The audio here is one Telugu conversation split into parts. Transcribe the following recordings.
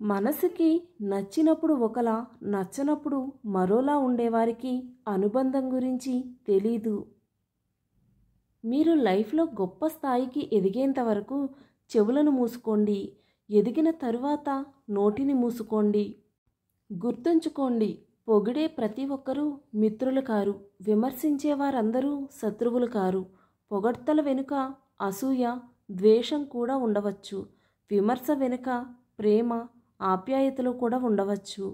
మనసుకి నచ్చినప్పుడు ఒకలా, నచ్చనప్పుడు మరోలా ఉండేవారికి అనుబంధం గురించి తెలీదు. మీరు లైఫ్లో గొప్ప స్థాయికి ఎదిగేంత వరకు చెవులను మూసుకోండి. ఎదిగిన తరువాత నోటిని మూసుకోండి. గుర్తుంచుకోండి, పొగిడే ప్రతి ఒక్కరూ మిత్రులు కారు. విమర్శించే వారందరూ శత్రువులు కారు. పొగడ్తల వెనుక అసూయ, ద్వేషం కూడా ఉండవచ్చు. విమర్శ వెనుక ప్రేమ, ఆప్యాయతలు కూడా ఉండవచ్చు.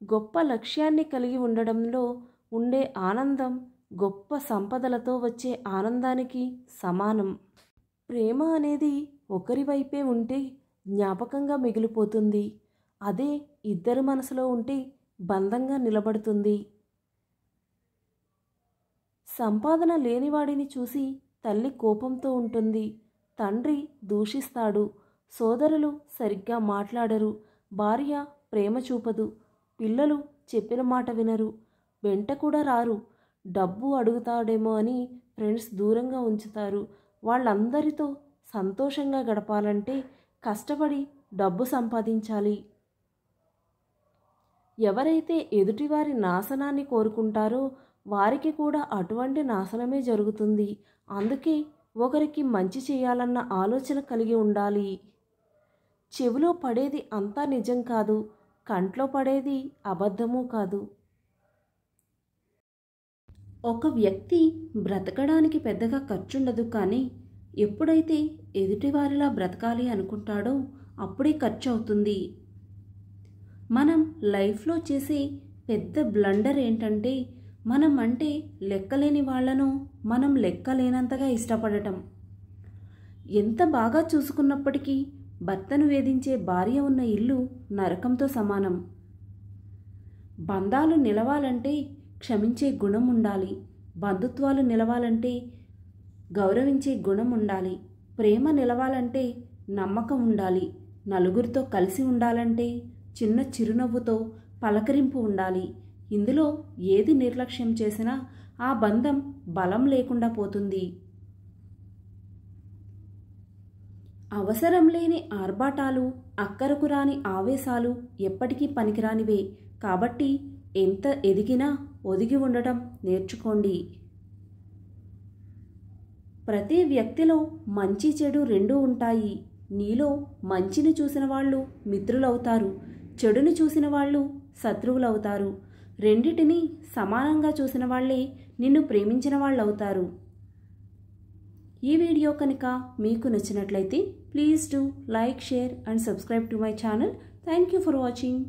గొప్ప లక్ష్యాన్ని కలిగి ఉండడంలో ఉండే ఆనందం గొప్ప సంపదలతో వచ్చే ఆనందానికి సమానం. ప్రేమ అనేది ఒకరి వైపే ఉంటే జ్ఞాపకంగా మిగిలిపోతుంది. అదే ఇద్దరి మనసులో ఉంటే బంధంగా నిలబడుతుంది. సంపాదన లేనివాడిని చూసి తల్లి కోపంతో ఉంటుంది. తండ్రి దూషిస్తాడు. సోదరులు సరిగ్గా మాట్లాడరు. భార్య ప్రేమ చూపదు. పిల్లలు చెప్పిన మాట వినరు. వెంట కూడా రారు. డబ్బు అడుగుతాడేమో అని ఫ్రెండ్స్ దూరంగా ఉంచుతారు. వాళ్ళందరితో సంతోషంగా గడపాలంటే కష్టపడి డబ్బు సంపాదించాలి. ఎవరైతే ఎదుటివారి నాశనాన్ని కోరుకుంటారో వారికి కూడా అటువంటి నాశనమే జరుగుతుంది. అందుకే ఒకరికి మంచి చేయాలన్న ఆలోచన కలిగి ఉండాలి. చెవిలో పడేది అంతా నిజం కాదు. కంట్లో పడేది అబద్ధమూ కాదు. ఒక వ్యక్తి బ్రతకడానికి పెద్దగా ఖర్చుండదు, కానీ ఎప్పుడైతే ఎదుటివారిలా బ్రతకాలి అనుకుంటాడో అప్పుడే ఖర్చు అవుతుంది. మనం లైఫ్లో చేసే పెద్ద బ్లండర్ ఏంటంటే, మనం అంటే లెక్కలేని వాళ్లను మనం లెక్కలేనంతగా ఇష్టపడటం. ఎంత బాగా చూసుకున్నప్పటికీ భర్తను వేధించే భార్య ఉన్న ఇల్లు నరకంతో సమానం. బంధాలు నిలవాలంటే క్షమించే గుణం ఉండాలి. బంధుత్వాలు నిలవాలంటే గౌరవించే గుణం ఉండాలి. ప్రేమ నిలవాలంటే నమ్మకం ఉండాలి. నలుగురితో కలిసి ఉండాలంటే చిన్న చిరునవ్వుతో పలకరింపు ఉండాలి. ఇందులో ఏది నిర్లక్ష్యం చేసినా ఆ బంధం బలం లేకుండా పోతుంది. అవసరం లేని ఆర్భాటాలు, అక్కరకు రాని ఆవేశాలు ఎప్పటికీ పనికిరానివే. కాబట్టి ఎంత ఎదిగినా ఒదిగి ఉండటం నేర్చుకోండి. ప్రతి వ్యక్తిలో మంచి చెడు రెండూ ఉంటాయి. నీలో మంచిని చూసిన వాళ్ళు మిత్రులవుతారు. చెడుని చూసిన వాళ్ళు శత్రువులవుతారు. రెండిటిని సమానంగా చూసిన వాళ్ళే నిన్ను ప్రేమించిన వాళ్ళు అవుతారు. ఈ వీడియో కనుక మీకు నచ్చినట్లయితే please do like, share and subscribe to my channel. Thank you for watching.